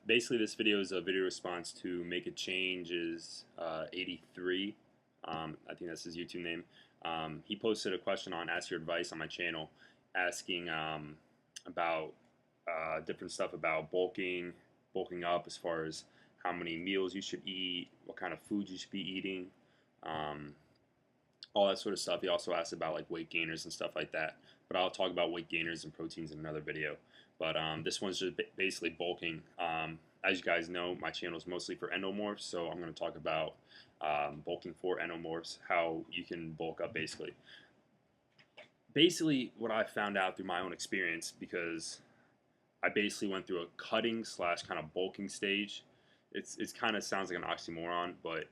Basically, this video is a video response to Make a Change is 83. I think that's his YouTube name. He posted a question on Ask Your Advice on my channel, asking about different stuff about bulking up, as far as how many meals you should eat, what kind of food you should be eating, um, all that sort of stuff. He also asked about like weight gainers and stuff like that. But I'll talk about weight gainers and proteins in another video. But this one's just basically bulking. As you guys know, my channel is mostly for endomorphs, so I'm going to talk about bulking for endomorphs, how you can bulk up basically. Basically, what I found out through my own experience, because I basically went through a cutting slash kind of bulking stage. It's kind of sounds like an oxymoron, but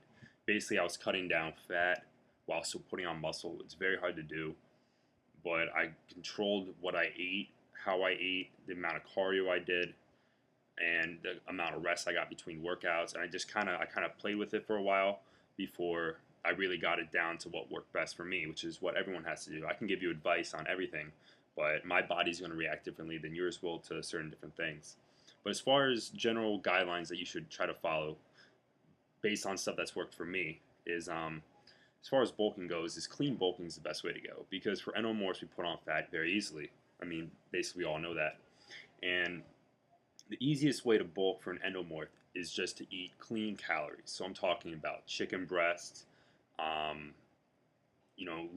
basically I was cutting down fat while still putting on muscle. It's very hard to do, but I controlled what I ate, how I ate, the amount of cardio I did, and the amount of rest I got between workouts. And I kind of played with it for a while before I really got it down to what worked best for me, which is what everyone has to do. I can give you advice on everything, but my body's going to react differently than yours will to certain different things. But as far as general guidelines that you should try to follow based on stuff that's worked for me is as far as bulking goes, is clean bulking is the best way to go, because for endomorphs we put on fat very easily. I mean, basically we all know that. And the easiest way to bulk for an endomorph is just to eat clean calories. So I'm talking about chicken breast,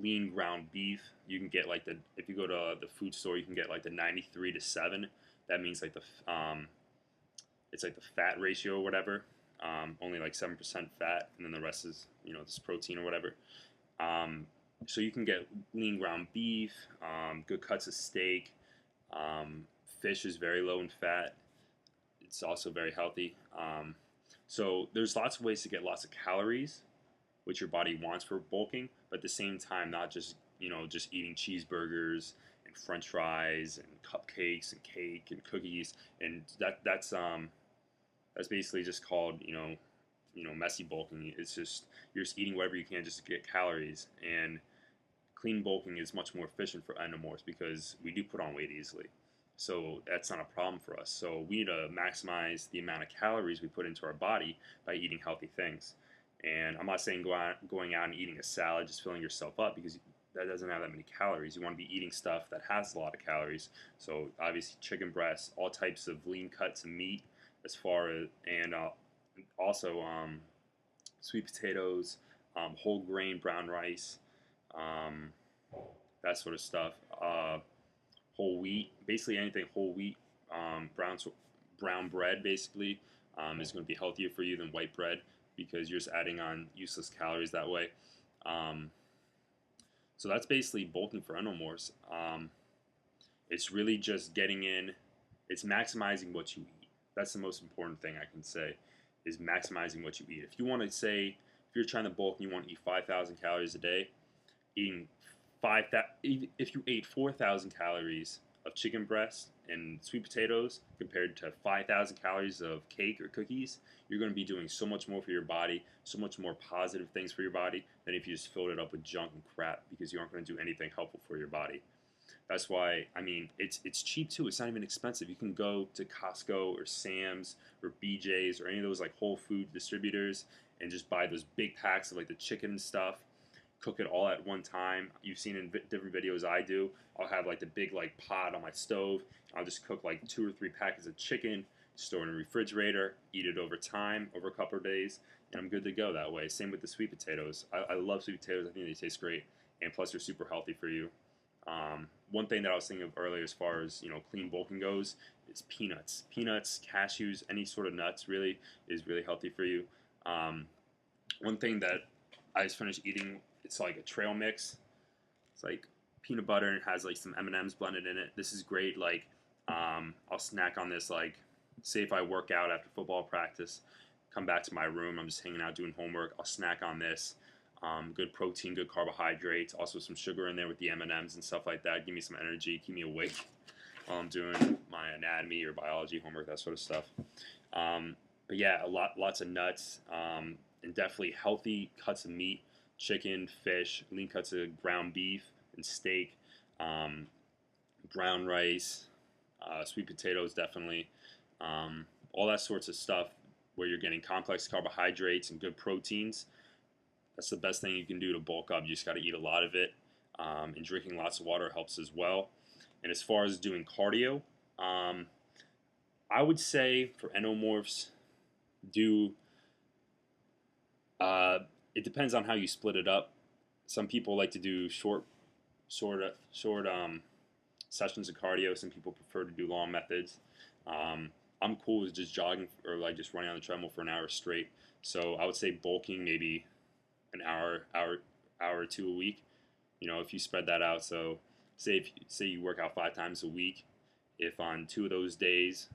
lean ground beef. You can get like if you go to the food store, you can get like the 93-7. That means like it's like the fat ratio or whatever. Only like 7% fat, and then the rest is this protein or whatever. So you can get lean ground beef, good cuts of steak. Fish is very low in fat. It's also very healthy. So there's lots of ways to get lots of calories, which your body wants for bulking, but at the same time, not just just eating cheeseburgers and French fries and cupcakes and cake and cookies, and that's basically just called messy bulking. It's just you're just eating whatever you can just to get calories. And clean bulking is much more efficient for endomorphs because we do put on weight easily. So that's not a problem for us. So we need to maximize the amount of calories we put into our body by eating healthy things. And I'm not saying going out and eating a salad, just filling yourself up, because that doesn't have that many calories. You want to be eating stuff that has a lot of calories. So obviously chicken breast, all types of lean cuts of meat, as far as, and also sweet potatoes, whole grain brown rice, that sort of stuff. Whole wheat, basically anything whole wheat, brown bread basically is going to be healthier for you than white bread, because you're just adding on useless calories that way. So that's basically bulking for endomorphs. It's really just getting in. It's maximizing what you eat. That's the most important thing I can say, is maximizing what you eat. If you want to say, if you're trying to bulk and you want to eat 5,000 calories a day, eating if you ate 4,000 calories of chicken breast and sweet potatoes compared to 5,000 calories of cake or cookies, you're going to be doing so much more for your body, so much more positive things for your body, than if you just filled it up with junk and crap, because you aren't going to do anything helpful for your body. That's why, I mean, it's cheap too. It's not even expensive. You can go to Costco or Sam's or BJ's or any of those like Whole Food distributors and just buy those big packs of like the chicken stuff. Cook it all at one time. You've seen in different videos I do. I'll have like the big like pot on my stove. I'll just cook like 2 or 3 packets of chicken, store it in a refrigerator, eat it over time, over a couple of days, and I'm good to go that way. Same with the sweet potatoes. I love sweet potatoes. I think they taste great, and plus they're super healthy for you. One thing that I was thinking of earlier, as far as clean bulking goes, is peanuts. Peanuts, cashews, any sort of nuts really is really healthy for you. One thing that I just finished eating, it's like a trail mix. It's like peanut butter and it has like some M&Ms blended in it. This is great. Like I'll snack on this. Like, say if I work out after football practice, come back to my room, I'm just hanging out doing homework, I'll snack on this. Good protein, good carbohydrates, also some sugar in there with the M&Ms and stuff like that. Give me some energy, keep me awake while I'm doing my anatomy or biology homework, that sort of stuff. But yeah, lots of nuts, and definitely healthy cuts of meat, chicken, fish, lean cuts of ground beef and steak, brown rice, sweet potatoes definitely. all that sorts of stuff where you're getting complex carbohydrates and good proteins. That's the best thing you can do to bulk up. You just got to eat a lot of it, and drinking lots of water helps as well. And as far as doing cardio, I would say for endomorphs, do uh, it depends on how you split it up. Some people like to do short sessions of cardio. Some people prefer to do long methods. I'm cool with just jogging or like just running on the treadmill for an hour straight. So I would say bulking maybe an hour or two a week. You know, if you spread that out. So say you work out 5 times a week. If on 2 of those days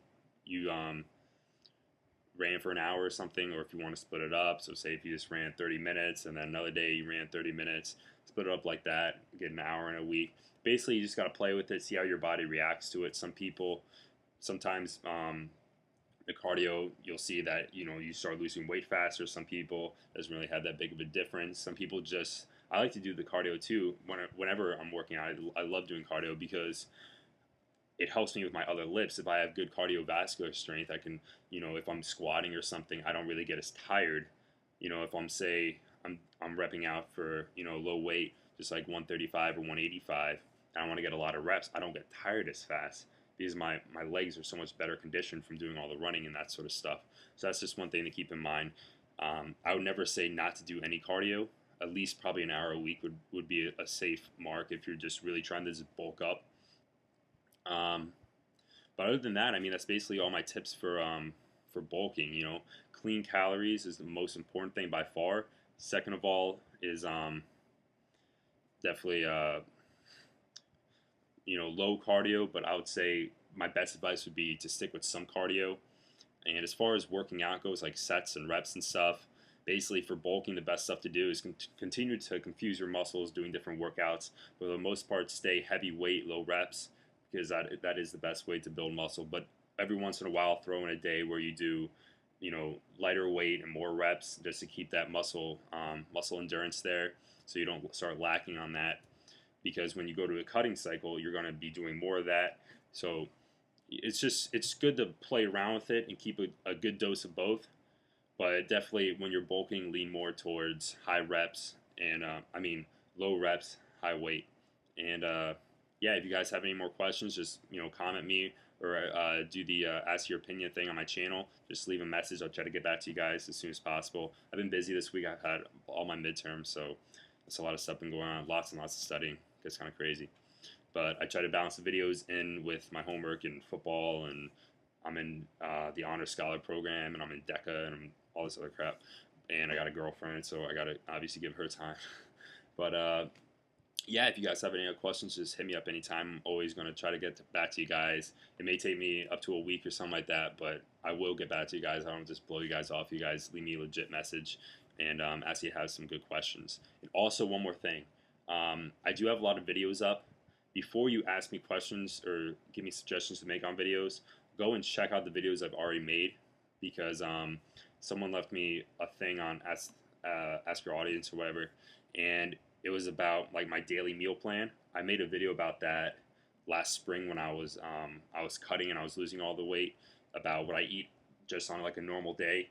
you ran for an hour or something, or if you want to split it up, so say if you just ran 30 minutes and then another day you ran 30 minutes, split it up like that, get an hour in a week. Basically, you just got to play with it, see how your body reacts to it. Some people, sometimes the cardio, you'll see that, you know, you start losing weight faster. Some people, doesn't really have that big of a difference. Some people just, I like to do the cardio too. Whenever I'm working out, I love doing cardio because it helps me with my other lips. If I have good cardiovascular strength, I can, you know, if I'm squatting or something, I don't really get as tired. You know, if I'm repping out for, you know, low weight, just like 135 or 185, and I want to get a lot of reps, I don't get tired as fast because my legs are so much better conditioned from doing all the running and that sort of stuff. So that's just one thing to keep in mind. I would never say not to do any cardio. At least probably an hour a week would be a safe mark if you're just really trying to just bulk up. But other than that, I mean, that's basically all my tips for bulking. You know, clean calories is the most important thing by far. Second of all is definitely you know, low cardio. But I would say my best advice would be to stick with some cardio. And as far as working out goes, like sets and reps and stuff, basically for bulking, the best stuff to do is continue to confuse your muscles doing different workouts. But for the most part, stay heavy weight, low reps, because that is the best way to build muscle. But every once in a while, throw in a day where you do, you know, lighter weight and more reps just to keep that muscle endurance there, so you don't start lacking on that. Because when you go to a cutting cycle, you're going to be doing more of that. So it's good to play around with it and keep a good dose of both. But definitely when you're bulking, lean more towards high reps and low reps, high weight. And yeah, if you guys have any more questions, just, you know, comment me or do the ask your opinion thing on my channel. Just leave a message. I'll try to get back to you guys as soon as possible. I've been busy this week. I've had all my midterms, so it's a lot of stuff been going on. Lots and lots of studying. It gets kind of crazy. But I try to balance the videos in with my homework and football, and I'm in the Honor Scholar program, and I'm in DECA, and I'm all this other crap. And I got a girlfriend, so I got to obviously give her time. But yeah, if you guys have any other questions, just hit me up anytime. I'm always going to try to get back to you guys. It may take me up to a week or something like that, but I will get back to you guys. I don't just blow you guys off. You guys leave me a legit message and actually have some good questions. And also, one more thing. I do have a lot of videos up. Before you ask me questions or give me suggestions to make on videos, go and check out the videos I've already made, because someone left me a thing on Ask Your Audience or whatever, and it was about like my daily meal plan. I made a video about that last spring when I was cutting and I was losing all the weight, about what I eat just on like a normal day,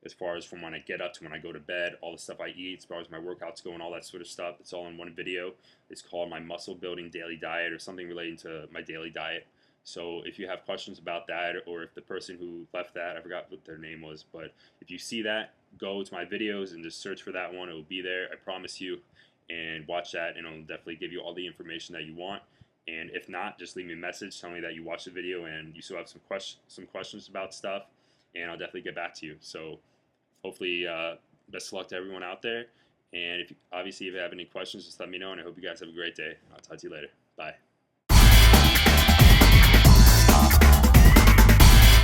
as far as from when I get up to when I go to bed, all the stuff I eat, as far as my workouts go and all that sort of stuff. It's all in one video. It's called my muscle building daily diet, or something relating to my daily diet. So if you have questions about that, or if the person who left that, I forgot what their name was, but if you see that, go to my videos and just search for that one. It will be there, I promise you, and watch that, and it'll definitely give you all the information that you want. And if not, just leave me a message, tell me that you watched the video and you still have some questions about stuff, and I'll definitely get back to you. So hopefully, best of luck to everyone out there. And obviously if you have any questions, just let me know, and I hope you guys have a great day. I'll talk to you later. Bye.